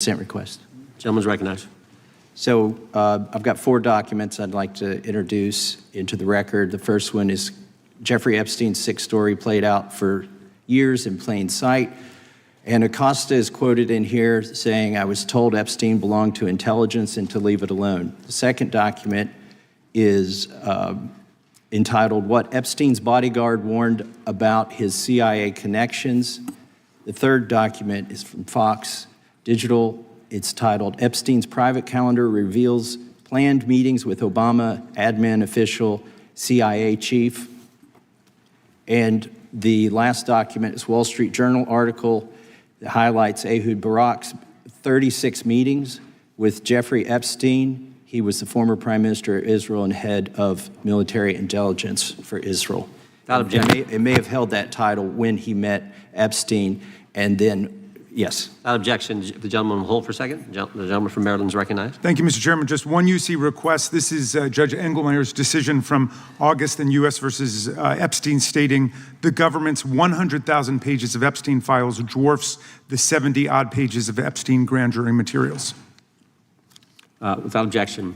consent request. Gentleman's recognized. So I've got 4 documents I'd like to introduce into the record. The first one is Jeffrey Epstein's 6 story played out for years in plain sight. And Acosta is quoted in here saying, "I was told Epstein belonged to intelligence and to leave it alone." The second document is entitled, "What Epstein's Bodyguard Warned About His CIA Connections." The third document is from Fox Digital. It's titled, "Epstein's Private Calendar Reveals Planned Meetings with Obama Admin Official CIA Chief." And the last document is Wall Street Journal article that highlights Ehud Barak's 36 meetings with Jeffrey Epstein. He was the former Prime Minister of Israel and head of military intelligence for Israel. It may have held that title when he met Epstein, and then, yes. Without objection, the gentleman will hold for a second. The gentleman from Maryland is recognized. Thank you, Mr. Chairman. Just one UC request. This is Judge Engelmeyer's decision from August in U.S. versus Epstein, stating the government's 100,000 pages of Epstein files dwarfs the 70-odd pages of Epstein grand jury materials. Without objection,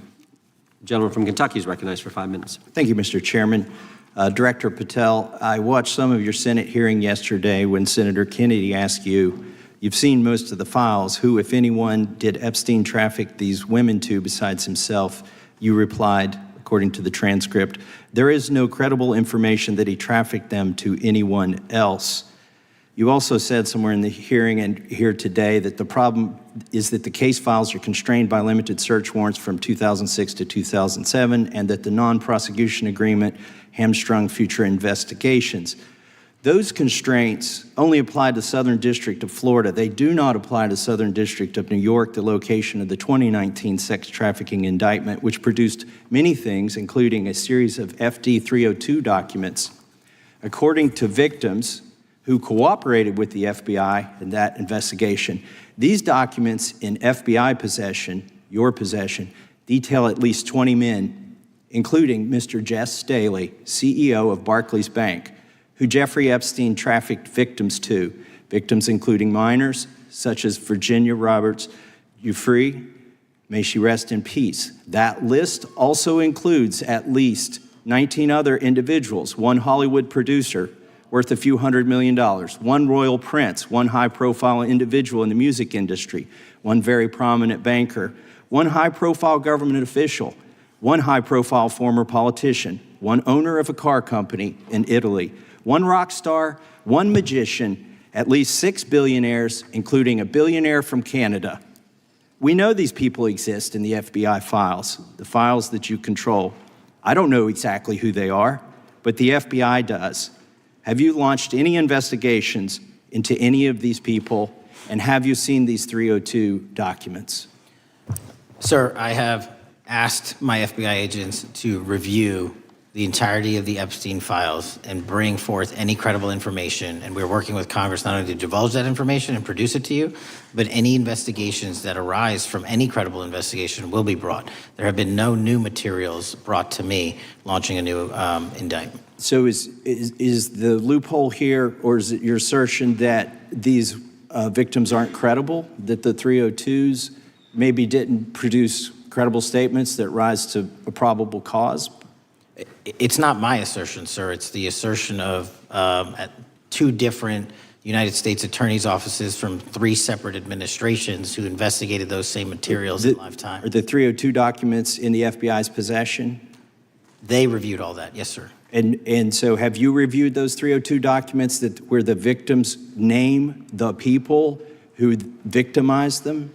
the gentleman from Kentucky is recognized for 5 minutes. Thank you, Mr. Chairman. Director Patel, I watched some of your Senate hearing yesterday when Senator Kennedy asked you, "You've seen most of the files. Who, if anyone, did Epstein traffic these women to besides himself?" You replied, according to the transcript, "There is no credible information that he trafficked them to anyone else." You also said somewhere in the hearing and here today that the problem is that the case files are constrained by limited search warrants from 2006 to 2007, and that the non-prosecution agreement hamstrung future investigations. Those constraints only apply to Southern District of Florida. They do not apply to Southern District of New York, the location of the 2019 sex trafficking indictment, which produced many things, including a series of FD 302 documents. According to victims who cooperated with the FBI in that investigation, these documents in FBI possession, your possession, detail at least 20 men, including Mr. Jess Staley, CEO of Barclays Bank, who Jeffrey Epstein trafficked victims to, victims including minors, such as Virginia Roberts Giuffre, may she rest in peace. That list also includes at least 19 other individuals, one Hollywood producer worth a few $100 million, one royal prince, one high-profile individual in the music industry, one very prominent banker, one high-profile government official, one high-profile former politician, one owner of a car company in Italy, one rock star, one magician, at least 6 billionaires, including a billionaire from Canada. We know these people exist in the FBI files, the files that you control. I don't know exactly who they are, but the FBI does. Have you launched any investigations into any of these people, and have you seen these 302 documents? Sir, I have asked my FBI agents to review the entirety of the Epstein files and bring forth any credible information, and we're working with Congress not only to divulge that information and produce it to you, but any investigations that arise from any credible investigation will be brought. There have been no new materials brought to me launching a new indictment. So is the loophole here, or is it your assertion that these victims aren't credible, that the 302s maybe didn't produce credible statements that rise to a probable cause? It's not my assertion, sir. It's the assertion of 2 different United States attorneys' offices from 3 separate administrations who investigated those same materials in lifetime. Are the 302 documents in the FBI's possession? They reviewed all that, yes, sir. And so have you reviewed those 302 documents where the victims name the people who victimized them?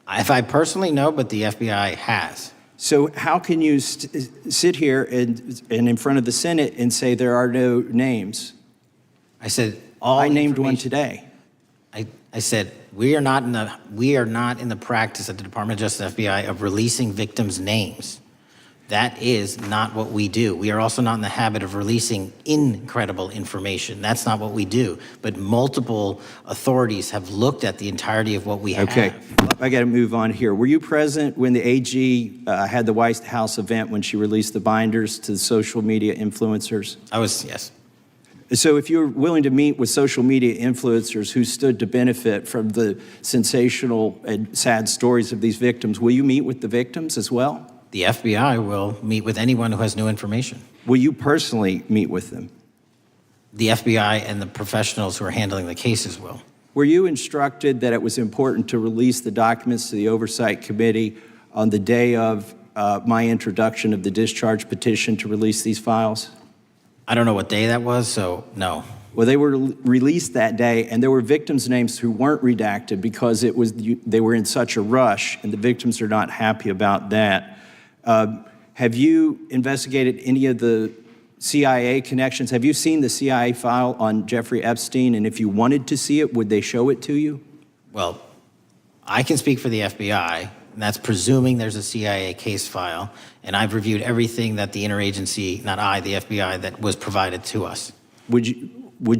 If I personally know, but the FBI has. So how can you sit here and in front of the Senate and say there are no names? I said I named one today. I said we are not in the practice at the Department of Justice FBI of releasing victims' names. That is not what we do. We are also not in the habit of releasing incredible information. That's not what we do. But multiple authorities have looked at the entirety of what we have. Okay, I got to move on here. Were you present when the AG had the White House event when she released the binders to the social media influencers? I was, yes. So if you're willing to meet with social media influencers who stood to benefit from the sensational and sad stories of these victims, will you meet with the victims as well? The FBI will meet with anyone who has new information. Will you personally meet with them? The FBI and the professionals who are handling the cases will. Were you instructed that it was important to release the documents to the Oversight Committee on the day of my introduction of the discharge petition to release these files? I don't know what day that was, so no. Well, they were released that day, and there were victims' names who weren't redacted because they were in such a rush, and the victims are not happy about that. Have you investigated any of the CIA connections? Have you seen the CIA file on Jeffrey Epstein? And if you wanted to see it, would they show it to you? Well, I can speak for the FBI, and that's presuming there's a CIA case file, and I've reviewed everything that the interagency, not I, the FBI, that was provided to us. Would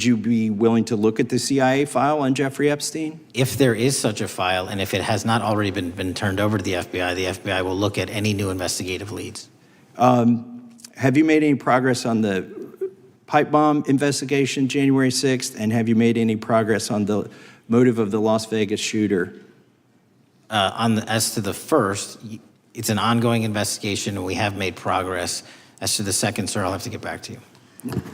you be willing to look at the CIA file on Jeffrey Epstein? If there is such a file, and if it has not already been turned over to the FBI will look at any new investigative leads. Have you made any progress on the pipe bomb investigation January 6th? And have you made any progress on the motive of the Las Vegas shooter? As to the first, it's an ongoing investigation, and we have made progress. As to the second, sir, I'll have to get back to you.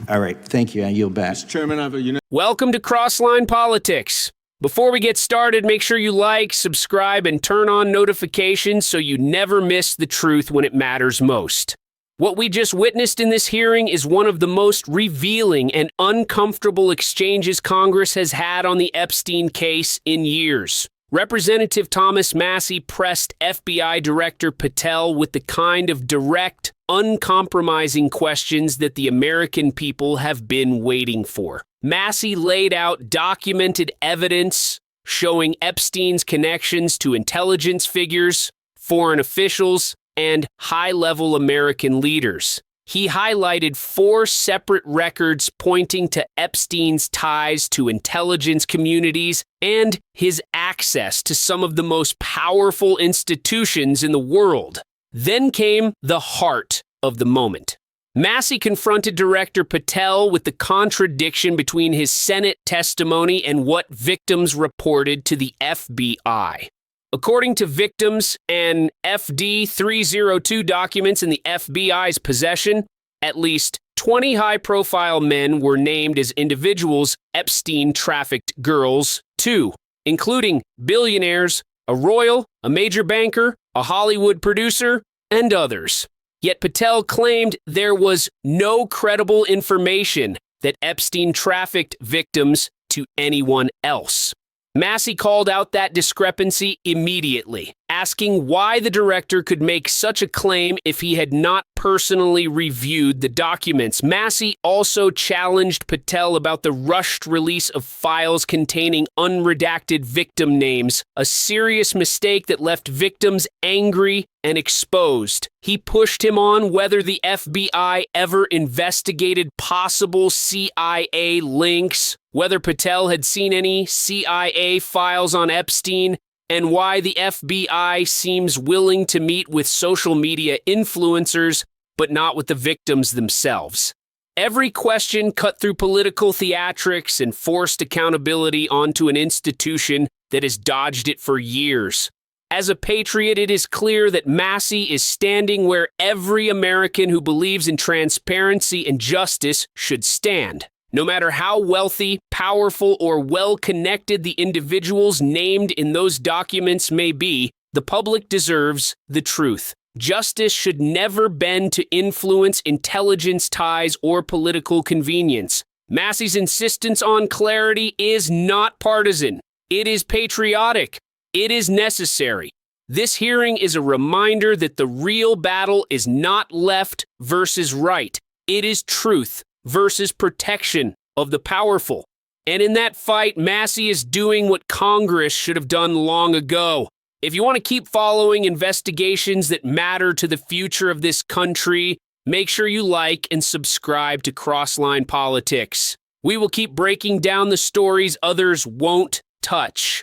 All right, thank you. I yield back. Chairman, I have a Welcome to Crossline Politics. Before we get started, make sure you like, subscribe, and turn on notifications so you never miss the truth when it matters most. What we just witnessed in this hearing is one of the most revealing and uncomfortable exchanges Congress has had on the Epstein case in years. Representative Thomas Massie pressed FBI Director Patel with the kind of direct, uncompromising questions that the American people have been waiting for. Massie laid out documented evidence showing Epstein's connections to intelligence figures, foreign officials, and high-level American leaders. He highlighted 4 separate records pointing to Epstein's ties to intelligence communities and his access to some of the most powerful institutions in the world. Then came the heart of the moment. Massie confronted Director Patel with the contradiction between his Senate testimony and what victims reported to the FBI. According to victims and FD 302 documents in the FBI's possession, at least 20 high-profile men were named as individuals Epstein trafficked girls to, including billionaires, a royal, a major banker, a Hollywood producer, and others. Yet Patel claimed there was no credible information that Epstein trafficked victims to anyone else. Massie called out that discrepancy immediately, asking why the director could make such a claim if he had not personally reviewed the documents. Massie also challenged Patel about the rushed release of files containing unredacted victim names, a serious mistake that left victims angry and exposed. He pushed him on whether the FBI ever investigated possible CIA links, whether Patel had seen any CIA files on Epstein, and why the FBI seems willing to meet with social media influencers, but not with the victims themselves. Every question cut through political theatrics and forced accountability onto an institution that has dodged it for years. As a patriot, it is clear that Massie is standing where every American who believes in transparency and justice should stand. No matter how wealthy, powerful, or well-connected the individuals named in those documents may be, the public deserves the truth. Justice should never bend to influence intelligence ties or political convenience. Massie's insistence on clarity is not partisan. It is patriotic. It is necessary. This hearing is a reminder that the real battle is not left versus right. It is truth versus protection of the powerful. And in that fight, Massie is doing what Congress should have done long ago. If you want to keep following investigations that matter to the future of this country, make sure you like and subscribe to Crossline Politics. We will keep breaking down the stories others won't touch.